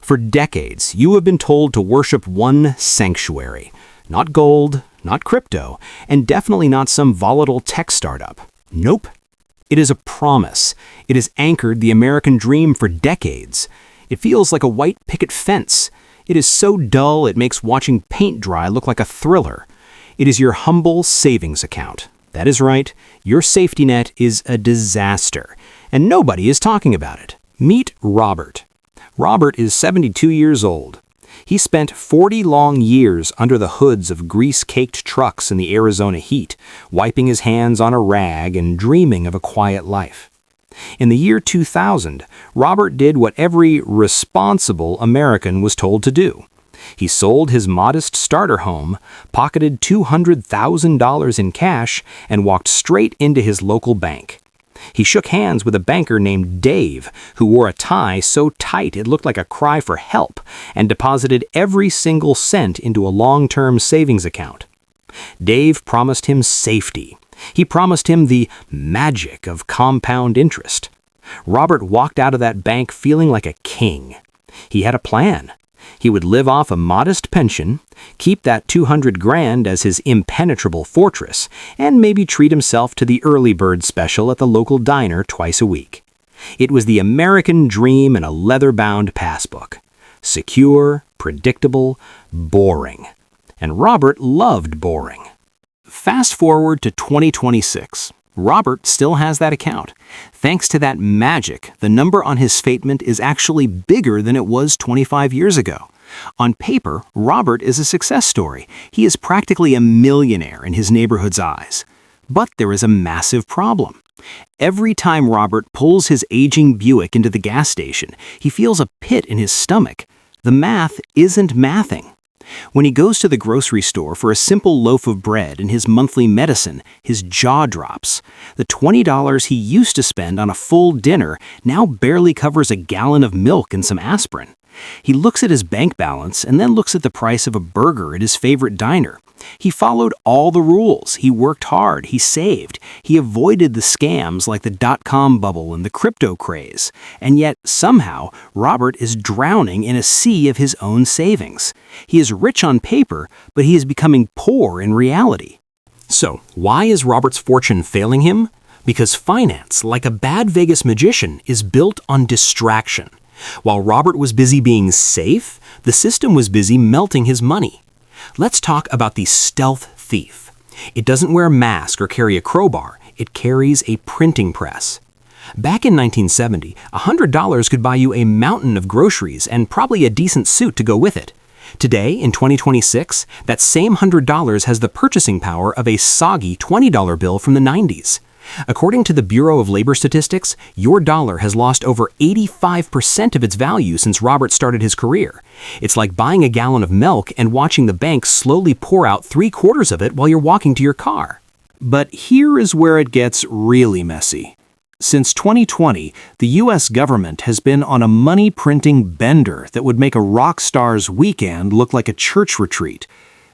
For decades, you have been told to worship one sanctuary. Not gold, not crypto, and definitely not some volatile tech startup. Nope. It is a promise. It has anchored the American dream for decades. It feels like a white picket fence. It is so dull it makes watching paint dry look like a thriller. It is your humble savings account. That is right, your safety net is a disaster, and nobody is talking about it. Meet Robert. Robert is 72 years old. He spent 40 long years under the hoods of grease-caked trucks in the Arizona heat, wiping his hands on a rag and dreaming of a quiet life. In the year 2000, Robert did what every responsible American was told to do. He sold his modest starter home, pocketed $200,000 in cash, and walked straight into his local bank. He shook hands with a banker named Dave, who wore a tie so tight it looked like a cry for help, and deposited every single cent into a long-term savings account. Dave promised him safety. He promised him the magic of compound interest. Robert walked out of that bank feeling like a king. He had a plan. He would live off a modest pension, keep that $200,000 as his impenetrable fortress, and maybe treat himself to the early bird special at the local diner twice a week. It was the American dream in a leather-bound passbook. Secure, predictable, boring. And Robert loved boring. Fast forward to 2026. Robert still has that account. Thanks to that magic, the number on his statement is actually bigger than it was 25 years ago. On paper, Robert is a success story. He is practically a millionaire in his neighborhood's eyes. But there is a massive problem. Every time Robert pulls his aging Buick into the gas station, he feels a pit in his stomach. The math isn't mathing. When he goes to the grocery store for a simple loaf of bread and his monthly medicine, his jaw drops. The $20 he used to spend on a full dinner now barely covers a gallon of milk and some aspirin. He looks at his bank balance and then looks at the price of a burger at his favorite diner. He followed all the rules. He worked hard. He saved. He avoided the scams like the dot-com bubble and the crypto craze. And yet, somehow, Robert is drowning in a sea of his own savings. He is rich on paper, but he is becoming poor in reality. So, why is Robert's fortune failing him? Because finance, like a bad Vegas magician, is built on distraction. While Robert was busy being safe, the system was busy melting his money. Let's talk about the stealth thief. It doesn't wear a mask or carry a crowbar. It carries a printing press. Back in 1970, $100 could buy you a mountain of groceries and probably a decent suit to go with it. Today, in 2026, that same $100 has the purchasing power of a soggy $20 bill from the 90s. According to the Bureau of Labor Statistics, your dollar has lost over 85% of its value since Robert started his career. It's like buying a gallon of milk and watching the bank slowly pour out 3/4 of it while you're walking to your car. But here is where it gets really messy. Since 2020, the U.S. government has been on a money-printing bender that would make a rock star's weekend look like a church retreat.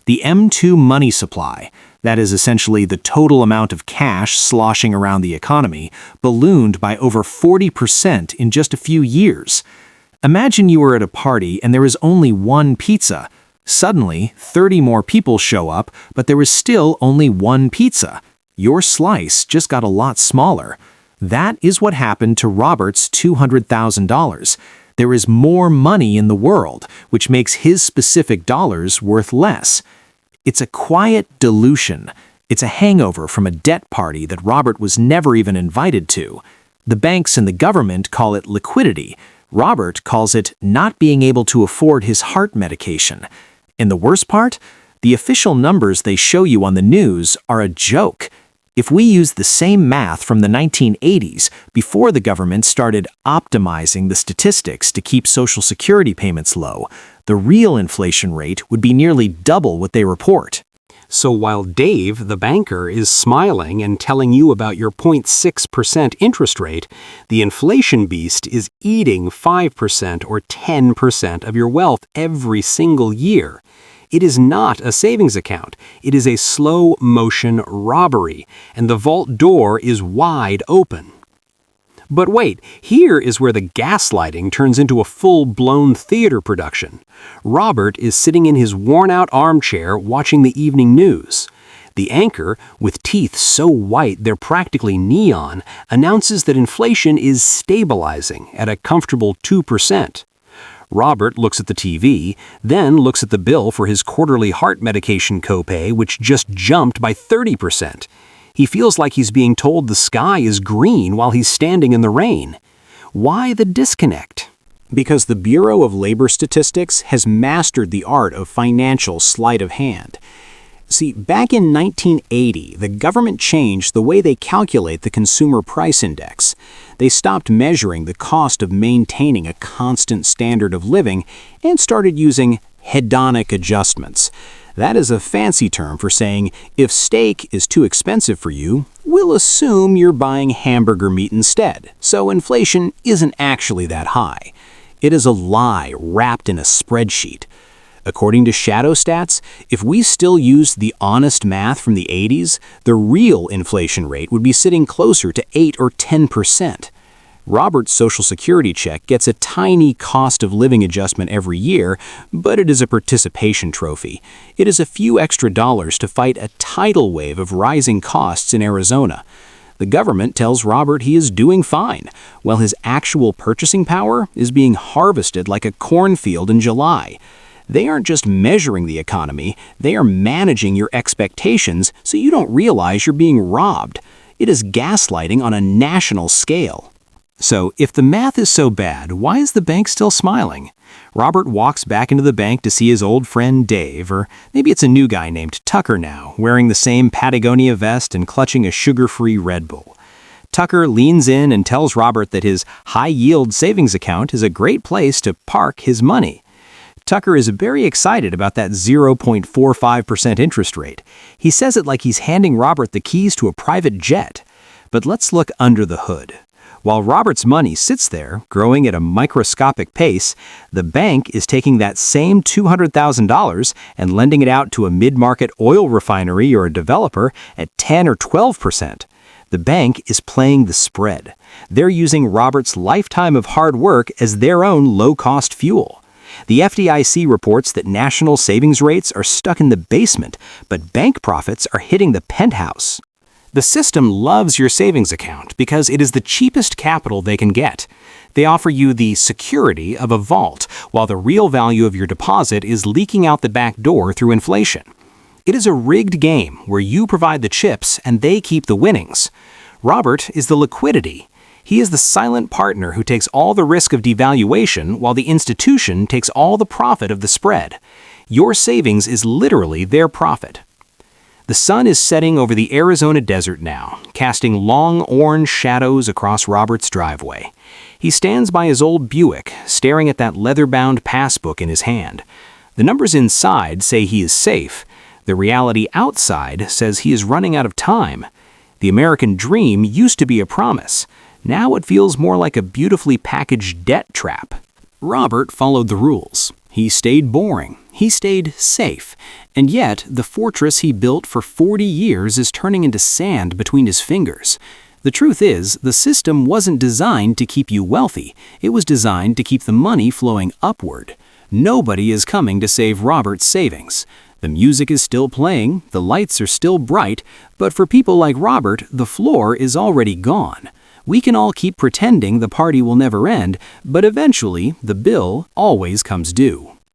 The M2 money supply, that is essentially the total amount of cash sloshing around the economy, ballooned by over 40% in just a few years. Imagine you are at a party and there is only one pizza. Suddenly, 30 more people show up, but there is still only one pizza. Your slice just got a lot smaller. That is what happened to Robert's $200,000. There is more money in the world, which makes his specific dollars worth less. It's a quiet dilution. It's a hangover from a debt party that Robert was never even invited to. The banks and the government call it liquidity. Robert calls it not being able to afford his heart medication. And the worst part? The official numbers they show you on the news are a joke. If we use the same math from the 1980s, before the government started optimizing the statistics to keep Social Security payments low, the real inflation rate would be nearly double what they report. So while Dave, the banker, is smiling and telling you about your 0.6% interest rate, the inflation beast is eating 5% or 10% of your wealth every single year. It is not a savings account. It is a slow-motion robbery, and the vault door is wide open. But wait, here is where the gaslighting turns into a full-blown theater production. Robert is sitting in his worn-out armchair watching the evening news. The anchor, with teeth so white they're practically neon, announces that inflation is stabilizing at a comfortable 2%. Robert looks at the TV, then looks at the bill for his quarterly heart medication copay, which just jumped by 30%. He feels like he's being told the sky is green while he's standing in the rain. Why the disconnect? Because the Bureau of Labor Statistics has mastered the art of financial sleight of hand. See, back in 1980, the government changed the way they calculate the Consumer Price Index. They stopped measuring the cost of maintaining a constant standard of living and started using hedonic adjustments. That is a fancy term for saying, if steak is too expensive for you, we'll assume you're buying hamburger meat instead, so inflation isn't actually that high. It is a lie wrapped in a spreadsheet. According to Shadow Stats, if we still used the honest math from the 80s, the real inflation rate would be sitting closer to 8 or 10%. Robert's Social Security check gets a tiny cost of living adjustment every year, but it is a participation trophy. It is a few extra dollars to fight a tidal wave of rising costs in Arizona. The government tells Robert he is doing fine, while his actual purchasing power is being harvested like a cornfield in July. They aren't just measuring the economy, they are managing your expectations so you don't realize you're being robbed. It is gaslighting on a national scale. So, if the math is so bad, why is the bank still smiling? Robert walks back into the bank to see his old friend Dave, or maybe it's a new guy named Tucker now, wearing the same Patagonia vest and clutching a sugar-free Red Bull. Tucker leans in and tells Robert that his high-yield savings account is a great place to park his money. Tucker is very excited about that 0.45% interest rate. He says it like he's handing Robert the keys to a private jet. But let's look under the hood. While Robert's money sits there, growing at a microscopic pace, the bank is taking that same $200,000 and lending it out to a mid-market oil refinery or a developer at 10 or 12%. The bank is playing the spread. They're using Robert's lifetime of hard work as their own low-cost fuel. The FDIC reports that national savings rates are stuck in the basement, but bank profits are hitting the penthouse. The system loves your savings account because it is the cheapest capital they can get. They offer you the security of a vault, while the real value of your deposit is leaking out the back door through inflation. It is a rigged game where you provide the chips and they keep the winnings. Robert is the liquidity. He is the silent partner who takes all the risk of devaluation while the institution takes all the profit of the spread. Your savings is literally their profit. The sun is setting over the Arizona desert now, casting long orange shadows across Robert's driveway. He stands by his old Buick, staring at that leather-bound passbook in his hand. The numbers inside say he is safe. The reality outside says he is running out of time. The American dream used to be a promise. Now it feels more like a beautifully packaged debt trap. Robert followed the rules. He stayed boring. He stayed safe. And yet, the fortress he built for 40 years is turning into sand between his fingers. The truth is, the system wasn't designed to keep you wealthy. It was designed to keep the money flowing upward. Nobody is coming to save Robert's savings. The music is still playing, the lights are still bright, but for people like Robert, the floor is already gone. We can all keep pretending the party will never end, but eventually, the bill always comes due.